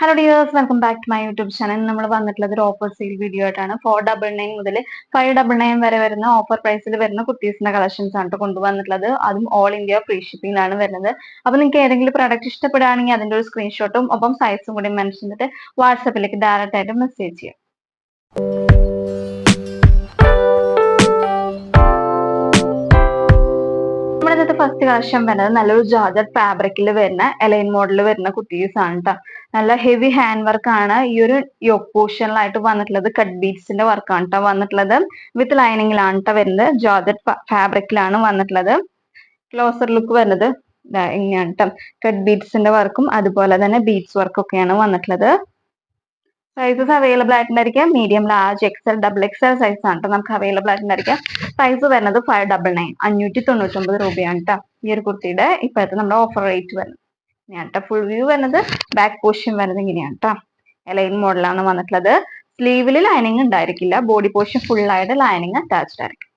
Hello dears, welcome back to my YouTube channel. നമ്മൾ വന്നിട്ടുള്ളത് ഒരു ഓഫർ സെയിൽ വീഡിയോ ആയിട്ടാണ്. 499 മുതൽ 599 വരെ വരുന്ന ഓഫർ പ്രൈസിൽ വരുന്ന കുർത്തീസിന്റെ കളക്ഷൻസ് ആണ് കൊണ്ടുവന്നിട്ടുള്ളത്. അതും ഓൾ ഇന്ത്യ ഫ്രീ ഷിപ്പിംഗിലാണ് വരുന്നത്. അപ്പൊ നിങ്ങൾക്ക് ഏതെങ്കിലും പ്രൊഡക്റ്റ് ഇഷ്ടപ്പെടുകയാണെങ്കിൽ അതിന്റെ ഒരു സ്ക്രീൻഷോട്ടും ഒപ്പം സൈസും കൂടി മെൻഷൻ ചെയ്തിട്ട് വാട്സപ്പിലേക്ക് ഡയറക്റ്റ് ആയിട്ട് മെസ്സേജ് ചെയ്യാം. നമ്മുടെ ഇന്നത്തെ ഫസ്റ്റ് കളക്ഷൻ വരുന്നത് നല്ലൊരു ജോർജറ്റ് ഫാബ്രിക്കിൽ വരുന്ന എലൈൻ മോഡൽ വരുന്ന കുർത്തീസ് ആണ് കേട്ടോ. നല്ല ഹെവി ഹാൻഡ് വർക്ക് ആണ്. ഈ ഒരു യോക്ക് പോർഷനിലായിട്ട് വന്നിട്ടുള്ളത് കട്ട് ബീഡ്സിന്റെ വർക്കാണ് കേട്ടോ വന്നിട്ടുള്ളത്. വിത്ത് ലൈനിങ്ങിലാണ് കേട്ടോ വരുന്നത്. ജോർജറ്റ് ഫാബ്രിക്കിലാണ് വന്നിട്ടുള്ളത്. ക്ലോസർ ലുക്ക് വരുന്നത് ഇങ്ങനെയാണ് കേട്ടോ. കട്ട് ബീഡ്സിന്റെ വർക്കും അതുപോലെ തന്നെ ബീഡ്സ് വർക്കും ഒക്കെയാണ് വന്നിട്ടുള്ളത്. സൈസസ് അവൈലബിൾ ആയിട്ടുണ്ടായിരിക്കാം. Medium, large, XL, double XL size ആണ് കേട്ടോ നമുക്ക് അവൈലബിൾ ആയിട്ടുണ്ടായിരിക്കാം. പ്രൈസ് വരുന്നത് 599 599 രൂപയാണ് കേട്ടോ ഈ ഒരു കുർത്തിയുടെ ഇപ്പോഴത്തെ നമ്മുടെ ഓഫർ റേറ്റ് വരുന്നത്. ഞാൻ ഫുൾ വ്യൂ വരുന്നത് ബാക്ക് പോർഷൻ വരുന്നത് ഇങ്ങനെയാണ് കേട്ടോ. എലൈൻ മോഡലാണ് വന്നിട്ടുള്ളത്. സ്ലീവിൽ ലൈനിങ് ഉണ്ടായിരിക്കില്ല. ബോഡി പോർഷൻ ഫുൾ ആയിട്ട് ലൈനിങ് അറ്റാച്ച്ഡ് ആയിരിക്കും.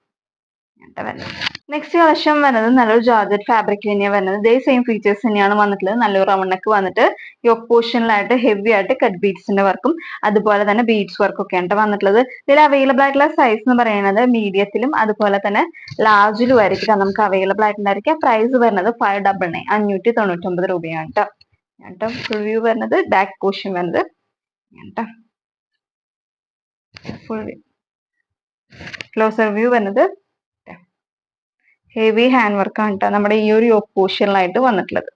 നെക്സ്റ്റ് കളക്ഷൻ വരുന്നത് നല്ലൊരു ജോർജറ്റ് ഫാബ്രിക് തന്നെയാണ് വരുന്നത്. ഇതേ സെയിം ഫീച്ചേഴ്സ് തന്നെയാണ് വന്നിട്ടുള്ളത്. നല്ലൊരു റൗണ്ട് നെക്ക് വന്നിട്ട് യോക്ക് പോർഷനിലായിട്ട് ഹെവി ആയിട്ട് കട്ട് ബീഡ്സിന്റെ വർക്കും അതുപോലെ തന്നെ ബീഡ്സ് വർക്കും ഒക്കെയാണ് വന്നിട്ടുള്ളത്. ഇതിൽ അവൈലബിൾ ആയിട്ടുള്ള സൈസ് എന്ന് പറയുന്നത് മീഡിയത്തിലും അതുപോലെ തന്നെ ലാർജിലും ആയിരിക്കും നമുക്ക് അവൈലബിൾ ആയിട്ടുണ്ടായിരിക്കുക. പ്രൈസ് വരുന്നത് 599 599 രൂപയാണ് കേട്ടോ. ഫുൾ വ്യൂ വരുന്നത് ബാക്ക് പോർഷൻ വരുന്നത് ഫുൾ ക്ലോസർ വ്യൂ വരുന്നത് ഹെവി ഹാൻഡ് വർക്ക് ആണ് കേട്ടോ നമ്മുടെ ഈ ഒരു യോക്ക് പോർഷനിലായിട്ട് വന്നിട്ടുള്ളത്.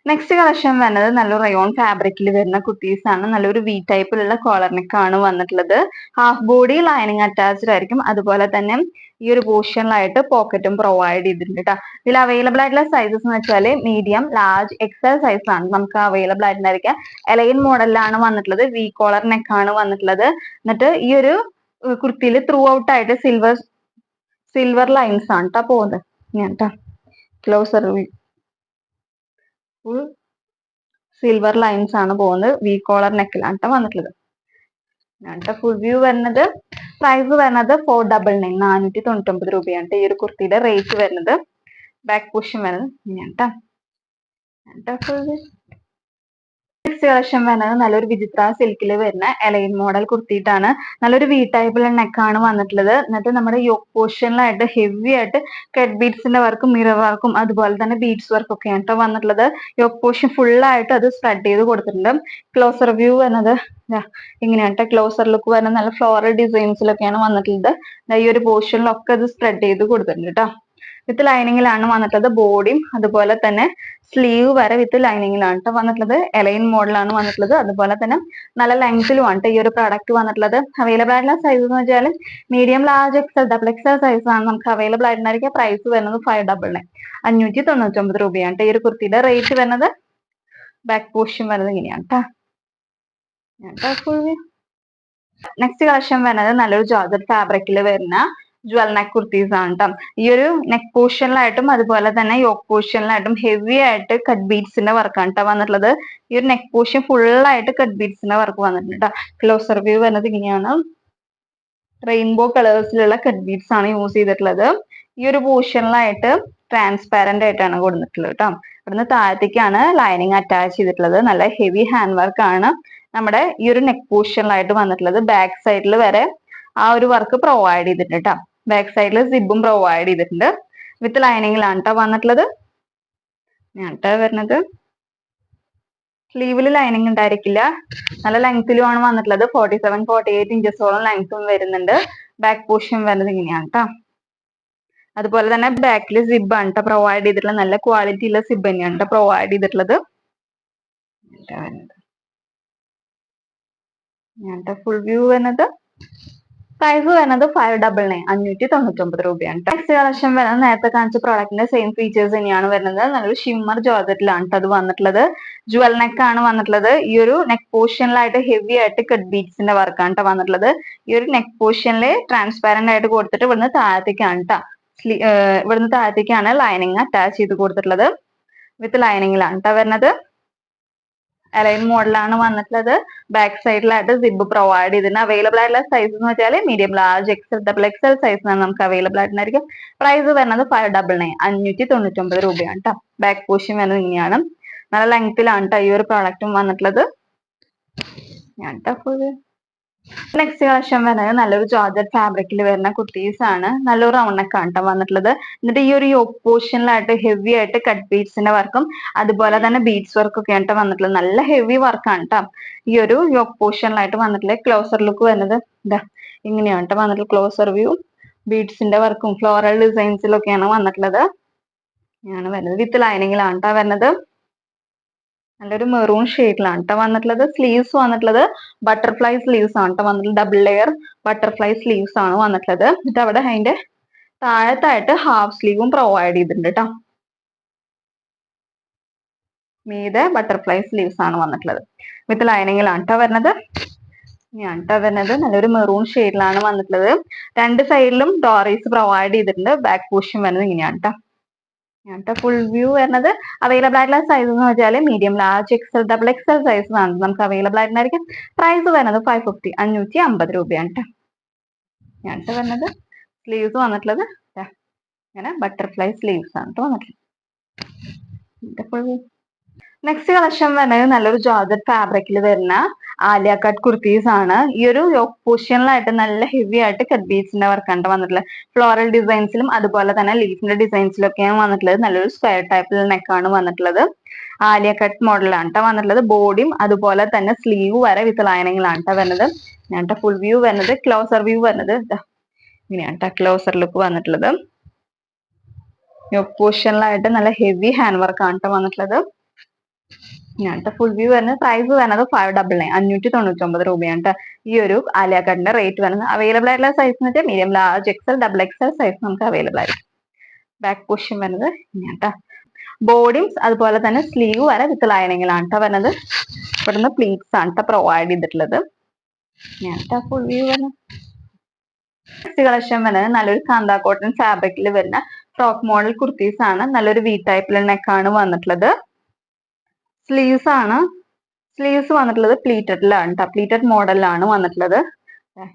നെക്സ്റ്റ് കളക്ഷൻ വരുന്നത് നല്ലൊരു റയോൺ ഫാബ്രിക്കിൽ വരുന്ന കുർത്തീസ് ആണ്. നല്ലൊരു വി ടൈപ്പിലുള്ള കോളർ നെക്ക് ആണ് വന്നിട്ടുള്ളത്. ഹാഫ് ബോഡി ലൈനിങ് അറ്റാച്ച്ഡ് ആയിരിക്കും. അതുപോലെ തന്നെ ഈ ഒരു പോർഷനിലായിട്ട് പോക്കറ്റും പ്രൊവൈഡ് ചെയ്തിട്ടുണ്ട് കേട്ടോ. ഇതിൽ അവൈലബിൾ ആയിട്ടുള്ള സൈസസ് എന്ന് വെച്ചാൽ മീഡിയം, ലാർജ്, എക്സൽ സൈസ് ആണ് നമുക്ക് അവൈലബിൾ ആയിട്ടുണ്ടായിരിക്കുക. എലൈൻ മോഡലിലാണ് വന്നിട്ടുള്ളത്. വി കോളർ നെക്ക് ആണ് വന്നിട്ടുള്ളത്. എന്നിട്ട് ഈ ഒരു കുർത്തിയിൽ ത്രൂ ഔട്ട് ആയിട്ട് സിൽവർ ലൈൻസ് ആണ് കേട്ടോ പോകുന്നത്. ഞാൻ ക്ലോസർ ഫുൾ സിൽവർ ലൈൻസ് ആണ് പോകുന്നത്. വി കോളർ നെക്കിലാണ് കേട്ടോ വന്നിട്ടുള്ളത്. ഫുൾ വ്യൂ വരുന്നത് പ്രൈസ് വരുന്നത് 499 499 രൂപയാണ് ഈ ഒരു കുർത്തിയുടെ റേറ്റ് വരുന്നത്. ബാക്ക് പോർഷൻ വരുന്നത് ഇങ്ങനെയാണ് കേട്ടോ. ഫുൾ നെക്സ്റ്റ് കളക്ഷൻ വരുന്നത് നല്ലൊരു വിചിത്ര സിൽക്കിൽ വരുന്ന എലൈൻ മോഡൽ കുർത്തിയിട്ടാണ്. നല്ലൊരു വി ടൈപ്പിലുള്ള നെക്കാണ് വന്നിട്ടുള്ളത്. എന്നിട്ട് നമ്മുടെ യോക്ക് പോർഷനിലായിട്ട് ഹെവി ആയിട്ട് കട്ട് ബീഡ്സിന്റെ വർക്കും മിറർ വർക്കും അതുപോലെ തന്നെ ബീഡ്സ് വർക്കും ഒക്കെയാണ് കേട്ടോ വന്നിട്ടുള്ളത്. യോക്ക് പോർഷൻ ഫുൾ ആയിട്ട് അത് സ്പ്രെഡ് ചെയ്ത് കൊടുത്തിട്ടുണ്ട്. ക്ലോസർ വ്യൂ വരുന്നത് ഇങ്ങനെയാണ് കേട്ടോ. ക്ലോസർ ലുക്ക് വരുന്നത് നല്ല ഫ്ലോറൽ ഡിസൈൻസിലൊക്കെയാണ് വന്നിട്ടുള്ളത്. ഈ ഒരു പോർഷനിലൊക്കെ അത് സ്പ്രെഡ് ചെയ്ത് കൊടുത്തിട്ടുണ്ട് കേട്ടോ. വിത്ത് ലൈനിങ്ങിലാണ് വന്നിട്ടുള്ളത്. ബോഡിയും അതുപോലെ തന്നെ സ്ലീവ് വരെ വിത്ത് ലൈനിങ്ങിലാണ് കേട്ടോ വന്നിട്ടുള്ളത്. എലൈൻ മോഡലാണ് വന്നിട്ടുള്ളത്. അതുപോലെ തന്നെ നല്ല ലെങ്തിലുമാണ് ഈ ഒരു പ്രോഡക്റ്റ് വന്നിട്ടുള്ളത്. അവൈലബിൾ ആയിട്ടുള്ള സൈസ് എന്ന് വെച്ചാൽ medium, large, XL, double XL size ആണ് നമുക്ക് അവൈലബിൾ ആയിട്ടുണ്ടായിരിക്കുക. പ്രൈസ് വരുന്നത് 599 599 രൂപയാണ് ഈ ഒരു കുർത്തിയുടെ റേറ്റ് വരുന്നത്. ബാക്ക് പോർഷൻ വരുന്നത് ഇങ്ങനെയാണ് കേട്ടോ. നെക്സ്റ്റ് കളക്ഷൻ വരുന്നത് നല്ലൊരു ജോർജറ്റ് ഫാബ്രിക്കിൽ വരുന്ന ജ്വൽ നെക്ക് കുർത്തീസ് ആണ് കേട്ടോ. ഈ ഒരു നെക്ക് പോർഷനിലായിട്ടും അതുപോലെ തന്നെ യോക്ക് പോർഷനിലായിട്ടും ഹെവി ആയിട്ട് കട്ട് ബീഡ്സിന്റെ വർക്കാണ് കേട്ടോ വന്നിട്ടുള്ളത്. ഈ ഒരു നെക്ക് പോർഷൻ ഫുൾ ആയിട്ട് കട്ട് ബീഡ്സിന്റെ വർക്ക് വന്നിട്ടുണ്ട് കേട്ടോ. ക്ലോസർ വ്യൂ വരുന്നത് ഇങ്ങനെയാണ്. റെയിൻബോ കളേഴ്സിലുള്ള കട്ട് ബീഡ്സ് ആണ് യൂസ് ചെയ്തിട്ടുള്ളത്. ഈ ഒരു പോർഷനിലായിട്ട് ട്രാൻസ്പാരന്റ് ആയിട്ടാണ് കൊടുത്തിട്ടുള്ളത് കേട്ടോ. ഇവിടുന്ന് താഴത്തേക്കാണ് ലൈനിങ് അറ്റാച്ച് ചെയ്തിട്ടുള്ളത്. നല്ല ഹെവി ഹാൻഡ് വർക്ക് ആണ് നമ്മുടെ ഈ ഒരു നെക്ക് പോർഷനിലായിട്ട് വന്നിട്ടുള്ളത്. ബാക്ക് സൈഡിൽ വരെ ആ ഒരു വർക്ക് പ്രൊവൈഡ് ചെയ്തിട്ടുണ്ട് കേട്ടോ. ബാക്ക് സൈഡിൽ സിബും പ്രൊവൈഡ് ചെയ്തിട്ടുണ്ട്. വിത്ത് ലൈനിങ്ങിലാണ് കേട്ടോ വന്നിട്ടുള്ളത്. വരുന്നത് സ്ലീവിൽ ലൈനിങ് ഉണ്ടായിരിക്കില്ല. നല്ല ലെങ്തിലുമാണ് വന്നിട്ടുള്ളത്. 47-48 ഇഞ്ചസോളം ലെങ്ത്തും വരുന്നുണ്ട്. ബാക്ക് പോർഷൻ വരുന്നത് ഇങ്ങനെയാണ് കേട്ടോ. അതുപോലെ തന്നെ ബാക്കിൽ സിബ് ആണ് കേട്ടോ പ്രൊവൈഡ് ചെയ്തിട്ടുള്ളത്. നല്ല ക്വാളിറ്റി ഉള്ള സിബ് തന്നെയാണ് കേട്ടോ പ്രൊവൈഡ് ചെയ്തിട്ടുള്ളത്. ഫുൾ വ്യൂ വരുന്നത് പ്രൈസ് വരുന്നത് 599 599 രൂപയാണ്. നെക്സ്റ്റ് കളക്ഷൻ വരുന്നത് നേരത്തെ കാണിച്ച പ്രോഡക്റ്റിന്റെ സെയിം ഫീച്ചേഴ്സ് തന്നെയാണ് വരുന്നത്. നല്ലൊരു ഷിമ്മർ ജോർജറ്റിലാണ് അത് വന്നിട്ടുള്ളത്. ജ്വൽ നെക്ക് ആണ് വന്നിട്ടുള്ളത്. ഈ ഒരു നെക്ക് പോർഷനിലായിട്ട് ഹെവി ആയിട്ട് കട്ട് ബീഡ്സിന്റെ വർക്കാണ് കേട്ടോ വന്നിട്ടുള്ളത്. ഈ ഒരു നെക്ക് പോർഷനിൽ ട്രാൻസ്പാരന്റ് ആയിട്ട് കൊടുത്തിട്ട് ഇവിടുന്ന് താഴത്തേക്കാണ് കേട്ടോ ഇവിടുന്ന് താഴത്തേക്കാണ് ലൈനിങ് അറ്റാച്ച് ചെയ്ത് കൊടുത്തിട്ടുള്ളത്. വിത്ത് ലൈനിങ്ങിലാണ് കേട്ടോ വരുന്നത്. അലൈൻ മോഡലാണ് വന്നിട്ടുള്ളത്. ബാക്ക് സൈഡിലായിട്ട് സിബ് പ്രൊവൈഡ് ചെയ്തിട്ടുണ്ട്. അവൈലബിൾ ആയിട്ടുള്ള സൈസ് എന്ന് വെച്ചാൽ medium, large, XL, double XL സൈസിനാണ് നമുക്ക് അവൈലബിൾ ആയിട്ടുണ്ടായിരിക്കും. പ്രൈസ് വരുന്നത് 599 599 രൂപയാണ് കേട്ടോ. ബാക്ക് പോർഷൻ വരുന്നത് ഇങ്ങനെയാണ്. നല്ല ലെങ്ത്തിലാണ് കേട്ടോ ഈ ഒരു പ്രോഡക്റ്റും വന്നിട്ടുള്ളത്. ഞാൻ ഫുൾ നെക്സ്റ്റ് കളക്ഷൻ വരുന്നത് നല്ലൊരു ജോർജറ്റ് ഫാബ്രിക്കിൽ വരുന്ന കുർത്തീസ് ആണ്. നല്ലൊരു റൗണ്ട് നെക്ക് ആണ് കേട്ടോ വന്നിട്ടുള്ളത്. എന്നിട്ട് ഈ ഒരു യോക്ക് പോർഷനിലായിട്ട് ഹെവി ആയിട്ട് കട്ട് ബീഡ്സിന്റെ വർക്കും അതുപോലെ തന്നെ ബീഡ്സ് വർക്കും ഒക്കെ ആയിട്ട് വന്നിട്ടുള്ളത്. നല്ല ഹെവി വർക്കാണ് കേട്ടോ ഈ ഒരു യോക്ക് പോർഷനിലായിട്ട് വന്നിട്ടുള്ളത്. ക്ലോസർ ലുക്ക് വരുന്നത് ഇതാ ഇങ്ങനെയാണ് കേട്ടോ വന്നിട്ടുള്ളത്. ക്ലോസർ വ്യൂ ബീഡ്സിന്റെ വർക്കും ഫ്ലോറൽ ഡിസൈൻസിലൊക്കെയാണ് വന്നിട്ടുള്ളത്. ഇങ്ങനെയാണ് വരുന്നത്. വിത്ത് ലൈനിങ്ങിലാണ് കേട്ടോ വരുന്നത്. നല്ലൊരു മെറൂൺ ഷെയ്ഡിലാണ് കേട്ടോ വന്നിട്ടുള്ളത്. സ്ലീവ്സ് വന്നിട്ടുള്ളത് ബട്ടർഫ്ലൈ സ്ലീവ്സ് ആണ് കേട്ടോ വന്നിട്ടുള്ളത്. ഡബിൾ ലെയർ ബട്ടർഫ്ലൈ സ്ലീവ്സ് ആണ് വന്നിട്ടുള്ളത്. എന്നിട്ട് അവിടെ അതിന്റെ താഴത്തായിട്ട് ഹാഫ് സ്ലീവും പ്രൊവൈഡ് ചെയ്തിട്ടുണ്ട് കേട്ടോ. മീതെ ബട്ടർഫ്ലൈ സ്ലീവ്സ് ആണ് വന്നിട്ടുള്ളത്. വിത്ത് ലൈനിങ്ങിലാണ് കേട്ടോ വരുന്നത്. ഇനിയാണ് കേട്ടോ വരുന്നത്. നല്ലൊരു മെറൂൺ ഷെയ്ഡിലാണ് വന്നിട്ടുള്ളത്. രണ്ട് സൈഡിലും ഡോറീസ് പ്രൊവൈഡ് ചെയ്തിട്ടുണ്ട്. ബാക്ക് പോർഷൻ വരുന്നത് ഇങ്ങനെയാണ് കേട്ടോ. ഇങ്ങനത്തെ ഫുൾ വ്യൂ വരുന്നത്. അവൈലബിൾ ആയിട്ടുള്ള സൈസ് എന്ന് വെച്ചാൽ medium, large, XL, double XL size ആണ് നമുക്ക് അവൈലബിൾ ആയിട്ടുണ്ടായിരിക്കും. പ്രൈസ് വരുന്നത് 550 550 രൂപയാണ് കേട്ടോ. ഇങ്ങനത്തെ വരുന്നത്. സ്ലീവ്സ് വന്നിട്ടുള്ളത് ഇങ്ങനെ ബട്ടർഫ്ലൈ സ്ലീവ്സ് ആണ് കേട്ടോ വന്നിട്ടുള്ളത്. നെക്സ്റ്റ് കളക്ഷൻ വരുന്നത് നല്ലൊരു ജോർജറ്റ് ഫാബ്രിക്കിൽ വരുന്ന ആലിയ കട്ട് കുർത്തീസ് ആണ്. ഈ ഒരു യോക്ക് പോർഷനിലായിട്ട് നല്ല ഹെവി ആയിട്ട് കട്ട് ബീഡ്സിന്റെ വർക്കാണ് വന്നിട്ടുള്ളത്. ഫ്ലോറൽ ഡിസൈൻസിലും അതുപോലെ തന്നെ ലീഫിന്റെ ഡിസൈൻസിലും ഒക്കെയാണ് വന്നിട്ടുള്ളത്. നല്ലൊരു സ്ക്വയർ ടൈപ്പിൽ നെക്കാണ് വന്നിട്ടുള്ളത്. ആലിയ കട്ട് മോഡലാണ് കേട്ടോ വന്നിട്ടുള്ളത്. ബോഡിയും അതുപോലെ തന്നെ സ്ലീവ് വരെ വിത്ത് ലൈനിങ്ങിലാണ് കേട്ടോ വരുന്നത്. ഞാൻ ഫുൾ വ്യൂ വരുന്നത്. ക്ലോസർ വ്യൂ വരുന്നത് ഇങ്ങനെയാണ് കേട്ടോ ക്ലോസർ ലുക്ക് വന്നിട്ടുള്ളത്. യോക്ക് പോർഷനിലായിട്ട് നല്ല ഹെവി ഹാൻഡ് വർക്കാണ് കേട്ടോ വന്നിട്ടുള്ളത്. ഇങ്ങനത്തെ ഫുൾ വ്യൂ വരുന്നത്. പ്രൈസ് വരുന്നത് 599 599 രൂപയാണ് കേട്ടോ. ഈ ഒരു ആലിയ കട്ടിന്റെ റേറ്റ് വരുന്നത്. അവൈലബിൾ ആയിട്ടുള്ള സൈസ് എന്ന് വെച്ചാൽ medium, large, XL, double XL size നമുക്ക് അവൈലബിൾ ആയിരിക്കും. ബാക്ക് പോർഷൻ വരുന്നത് ഇങ്ങനെയാണ് കേട്ടോ. ബോഡിയും അതുപോലെ തന്നെ സ്ലീവ് വരെ വിത്ത് ലൈനിങ്ങിലാണ് കേട്ടോ വരുന്നത്. ഇവിടുന്ന് പ്ലീറ്റ്സ് ആണ് കേട്ടോ പ്രൊവൈഡ് ചെയ്തിട്ടുള്ളത്. ഇങ്ങനത്തെ ഫുൾ വ്യൂ വരുന്നത്. നെക്സ്റ്റ് കളക്ഷൻ വരുന്നത് നല്ലൊരു കാന്ത കോട്ടൺ ഫാബ്രിക്കിൽ വരുന്ന ഫ്രോക്ക് മോഡൽ കുർത്തീസ് ആണ്. നല്ലൊരു വി ടൈപ്പിൽ നെക്കാണ് വന്നിട്ടുള്ളത്. സ്ലീവ്സ് ആണ്. സ്ലീവ്സ് വന്നിട്ടുള്ളത് പ്ലീറ്റഡിലാണ് കേട്ടോ. പ്ലീറ്റഡ് മോഡലിലാണ് വന്നിട്ടുള്ളത്.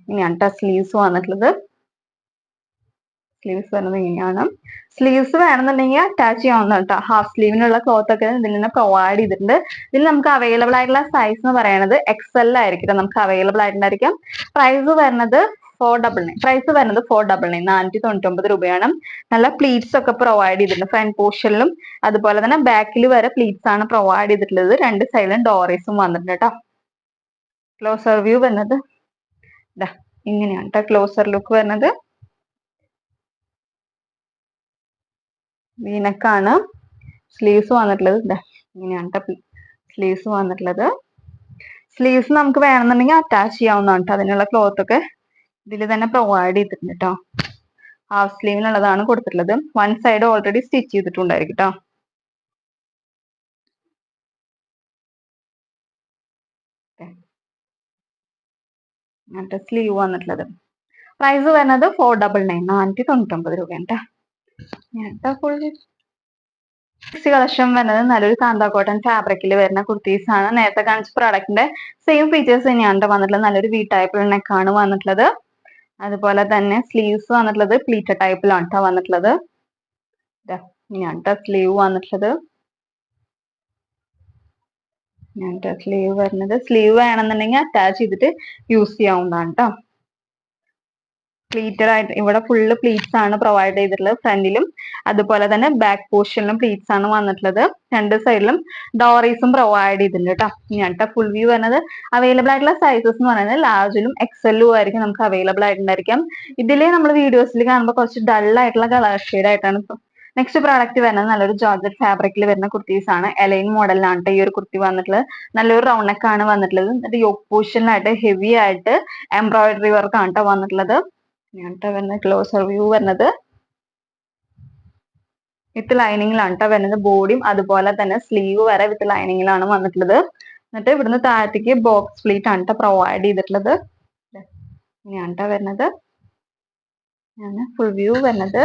ഇങ്ങനെയാണ് കേട്ടോ സ്ലീവ്സ് വന്നിട്ടുള്ളത്. സ്ലീവ്സ് വരുന്നത് ഇങ്ങനെയാണ്. സ്ലീവ്സ് വേണമെന്നുണ്ടെങ്കിൽ അറ്റാച്ച് ചെയ്യാവുന്ന കേട്ടോ. ഹാഫ് സ്ലീവിനുള്ള ക്ലോത്ത് ഒക്കെ ഇതിൽ നിന്ന് പ്രൊവൈഡ് ചെയ്തിട്ടുണ്ട്. ഇതിൽ നമുക്ക് അവൈലബിൾ ആയിട്ടുള്ള സൈസ് എന്ന് പറയുന്നത് എക്സൽ ആയിരിക്കും നമുക്ക് അവൈലബിൾ ആയിട്ടുണ്ടായിരിക്കും. പ്രൈസ് വരുന്നത് 499. പ്രൈസ് വരുന്നത് 499 499 രൂപയാണ്. നല്ല പ്ലീറ്റ്സ് ഒക്കെ പ്രൊവൈഡ് ചെയ്തിട്ടുണ്ട്. ഫ്രണ്ട് പോർഷനിലും അതുപോലെ തന്നെ ബാക്കിൽ വരെ പ്ലീറ്റ്സ് ആണ് പ്രൊവൈഡ് ചെയ്തിട്ടുള്ളത്. രണ്ട് സൈഡിലും ഡോറീസും വന്നിട്ടുണ്ട് കേട്ടോ. ക്ലോസർ വ്യൂ വരുന്നത് ഇങ്ങനെയാണ് കേട്ടോ. ക്ലോസർ ലുക്ക് വരുന്നത് വീനക്കാണ്. സ്ലീവ്സ് വന്നിട്ടുള്ളത് ഇങ്ങനെയാണ് കേട്ടോ. സ്ലീവ്സ് വന്നിട്ടുള്ളത്. സ്ലീവ്സ് നമുക്ക് വേണമെന്നുണ്ടെങ്കിൽ അറ്റാച്ച് ചെയ്യാവുന്നതാണ് കേട്ടോ. അതിനുള്ള ക്ലോത്ത് ഒക്കെ ഇതിൽ തന്നെ പ്രൊവൈഡ് ചെയ്തിട്ടുണ്ട് കേട്ടോ. ഹാഫ് സ്ലീവിനുള്ളതാണ് കൊടുത്തിട്ടുള്ളത്. വൺ സൈഡ് ഓൾറെഡി സ്റ്റിച്ച് ചെയ്തിട്ടുണ്ടായിരിക്കും കേട്ടോ. അങ്ങനത്തെ സ്ലീവ് വന്നിട്ടുള്ളത്. പ്രൈസ് വരുന്നത് 499 499 രൂപയാണ് കേട്ടോ. അങ്ങനത്തെ ഫുൾ നെക്സ്റ്റ് കളക്ഷൻ വരുന്നത് നല്ലൊരു കാന്ത കോട്ടൺ ഫാബ്രിക്കിൽ വരുന്ന കുർത്തീസ് ആണ്. നേരത്തെ കാണിച്ച പ്രോഡക്റ്റിന്റെ സെയിം ഫീച്ചേഴ്സ് തന്നെയാണ് വന്നിട്ടുള്ളത്. നല്ലൊരു വി ടൈപ്പിലുള്ള നെക്കാണ് വന്നിട്ടുള്ളത്. അതുപോലെ തന്നെ സ്ലീവ്സ് വന്നിട്ടുള്ളത് പ്ലീറ്റഡ് ടൈപ്പിലാണ് കേട്ടോ വന്നിട്ടുള്ളത്. ഇങ്ങനെയാണ് കേട്ടോ സ്ലീവ് വന്നിട്ടുള്ളത്. ഇങ്ങനത്തെ സ്ലീവ് വരുന്നത്. സ്ലീവ് വേണമെന്നുണ്ടെങ്കിൽ അറ്റാച്ച് ചെയ്തിട്ട് യൂസ് ചെയ്യാവുന്നതാണ് കേട്ടോ. പ്ലീറ്റഡ് ആയിട്ട് ഇവിടെ ഫുള്ള് പ്ലീറ്റ്സ് ആണ് പ്രൊവൈഡ് ചെയ്തിട്ടുള്ളത്. ഫ്രണ്ടിലും അതുപോലെ തന്നെ ബാക്ക് പോർഷനിലും പ്ലീറ്റ്സ് ആണ് വന്നിട്ടുള്ളത്. രണ്ട് സൈഡിലും ഡോറീസും പ്രൊവൈഡ് ചെയ്തിട്ടുണ്ട് കേട്ടോ. ഇങ്ങനത്തെ ഫുൾ വ്യൂ വരുന്നത്. അവൈലബിൾ ആയിട്ടുള്ള സൈസസ് എന്ന് പറയുന്നത് ലാർജിലും എക്സലും ആയിരിക്കും നമുക്ക് അവൈലബിൾ ആയിട്ടുണ്ടായിരിക്കും. ഇതില് നമ്മൾ വീഡിയോസിൽ കാണുമ്പോൾ കുറച്ച് ഡൾ ആയിട്ടുള്ള കളർ ഷെയ്ഡ് ആയിട്ടാണ്. നെക്സ്റ്റ് പ്രോഡക്റ്റ് വരുന്നത് നല്ലൊരു ജോർജറ്റ് ഫാബ്രിക്കിൽ വരുന്ന കുർത്തീസ് ആണ്. എലൈൻ മോഡലിലാണ് കേട്ടോ ഈ ഒരു കുർത്തി വന്നിട്ടുള്ളത്. നല്ലൊരു റൗണ്ട് നെക്ക് ആണ് വന്നിട്ടുള്ളത്. എന്നിട്ട് യോക്ക് പോർഷനിലായിട്ട് ഹെവി ആയിട്ട് എംബ്രോയിഡറി വർക്ക് ആണ് കേട്ടോ വന്നിട്ടുള്ളത്. ഇങ്ങനത്തെ വരുന്ന ക്ലോസർ വ്യൂ വരുന്നത് വിത്ത് ലൈനിങ്ങിലാണ് കേട്ടോ വരുന്നത്. ബോഡിയും അതുപോലെ തന്നെ സ്ലീവ് വരെ വിത്ത് ലൈനിങ്ങിലാണ് വന്നിട്ടുള്ളത്. എന്നിട്ട് ഇവിടുന്ന് താഴത്തേക്ക് ബോക്സ് പ്ലീറ്റ് ആണ് കേട്ടോ പ്രൊവൈഡ് ചെയ്തിട്ടുള്ളത്. ഇങ്ങനെയാണ് കേട്ടോ വരുന്നത്. ഫുൾ വ്യൂ വരുന്നത്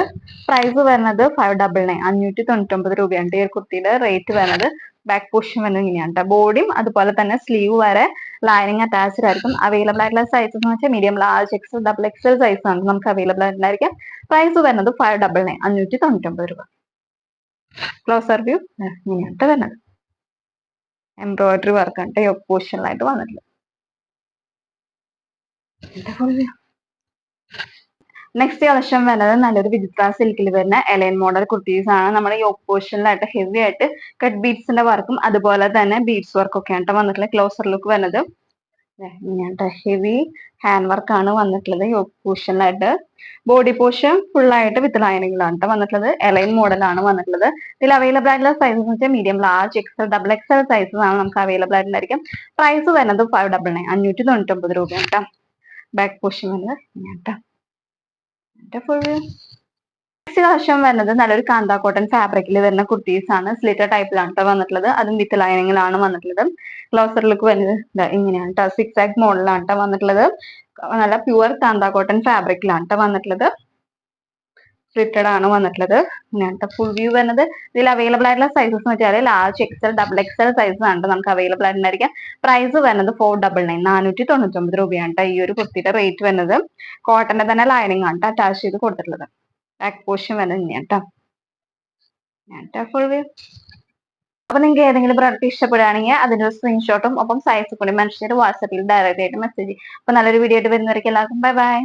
പ്രൈസ് വരുന്നത് 599 599 രൂപയാണ് ഈ ഒരു കുർത്തിയുടെ റേറ്റ് വരുന്നത്. ബാക്ക് പോർഷൻ വരുന്നത് ഇങ്ങനെയാണ് കേട്ടോ. ബോഡിയും അതുപോലെ തന്നെ സ്ലീവ് വരെ ലൈനിങ് അറ്റാച്ച്ഡ് ആയിരിക്കും. അവൈലബിൾ ആയിട്ടുള്ള സൈസസ് എന്ന് വെച്ചാൽ medium, large, XL, double XL size ആണ് നമുക്ക് അവൈലബിൾ ആയിട്ടുണ്ടായിരിക്കും. പ്രൈസ് വരുന്നത് 599 599 രൂപ. ക്ലോസർ വ്യൂ ഇങ്ങനെയാണ് വരുന്നത്. എംബ്രോയിഡറി വർക്ക് ആണ് യോക്ക് പോർഷനിലായിട്ട് വന്നിട്ടുള്ളത്. നെക്സ്റ്റ് കളക്ഷൻ വരുന്നത് നല്ലൊരു വിചിത്ര സിൽക്കിൽ വരുന്ന എലൈൻ മോഡൽ കുർത്തീസ് ആണ്. നമ്മുടെ യോക്ക് പോർഷനിലായിട്ട് ഹെവി ആയിട്ട് കട്ട് ബീഡ്സിന്റെ വർക്കും അതുപോലെ തന്നെ ബീഡ്സ് വർക്കും ഒക്കെ ആണ് വന്നിട്ടുള്ളത്. ക്ലോസർ ലുക്ക് വരുന്നത് ഇങ്ങനത്തെ ഹെവി ഹാൻഡ് വർക്ക് ആണ് വന്നിട്ടുള്ളത്. യോക്ക് പോർഷനിലായിട്ട് ബോഡി പോർഷൻ ഫുൾ ആയിട്ട് വിത്ത് ലൈനിങ്ങിലാണ് വന്നിട്ടുള്ളത്. എലൈൻ മോഡൽ ആണ് വന്നിട്ടുള്ളത്. ഇതിൽ അവൈലബിൾ ആയിട്ടുള്ള സൈസസ് വെച്ചാൽ medium, large, XL, double XL sizes ആണ് നമുക്ക് അവൈലബിൾ ആയിട്ടുണ്ടായിരിക്കും. പ്രൈസ് വരുന്നത് 599 599 രൂപയാണ് കേട്ടോ. ബാക്ക് പോർഷൻ വരുന്നത് ഇങ്ങനത്തെ ഫുൾ നെക്സ്റ്റ് കളക്ഷൻ വരുന്നത് നല്ലൊരു കാന്ത കോട്ടൺ ഫാബ്രിക്കിൽ വരുന്ന കുർത്തീസ് ആണ്. സ്ലിറ്റർ ടൈപ്പിലാണ് കേട്ടോ വന്നിട്ടുള്ളത്. അതും വിത്ത് ലൈനിങ്ങിലാണ് വന്നിട്ടുള്ളത്. ക്ലോസർ ലുക്ക് വരുന്നത് ഇങ്ങനെയാണ് കേട്ടോ. സിക്സ് ആക്ക് മോഡലാണ് കേട്ടോ വന്നിട്ടുള്ളത്. നല്ല പ്യുവർ കാന്ത കോട്ടൺ ഫാബ്രിക്കിലാണ് കേട്ടോ വന്നിട്ടുള്ളത്. സ്ലിറ്റഡ് ആണ് വന്നിട്ടുള്ളത്. ഇങ്ങനത്തെ ഫുൾ വ്യൂ വരുന്നത്. ഇതിൽ അവൈലബിൾ ആയിട്ടുള്ള സൈസസ് എന്ന് വെച്ചാൽ large, XL, double XL sizes ആണ് നമുക്ക് അവൈലബിൾ ആയിട്ടുണ്ടായിരിക്കാം. പ്രൈസ് വരുന്നത് 499 499 രൂപയാണ് കേട്ടോ ഈ ഒരു കുർത്തിയുടെ റേറ്റ് വരുന്നത്. കോട്ടന്റെ തന്നെ ലൈനിങ് ആണ് അറ്റാച്ച് ചെയ്ത് കൊടുത്തിട്ടുള്ളത്. ബാക്ക് പോർഷൻ വരുന്നത് ഇങ്ങനെയാണ് കേട്ടോ. Full view. അപ്പൊ നിങ്ങൾക്ക് ഏതെങ്കിലും പ്രൊഡക്റ്റ് ഇഷ്ടപ്പെടുകയാണെങ്കിൽ അതിന്റെ ഒരു സ്ക്രീൻഷോട്ടും ഒപ്പം സൈസ് കൂടി മെൻഷൻ ചെയ്ത് വാട്സാപ്പിൽ ഡയറക്റ്റ് ആയിട്ട് മെസ്സേജ് ചെയ്യും. അപ്പൊ നല്ലൊരു വീഡിയോ ആയിട്ട് വരുന്നവർക്ക് എല്ലാവർക്കും ബൈ ബൈ.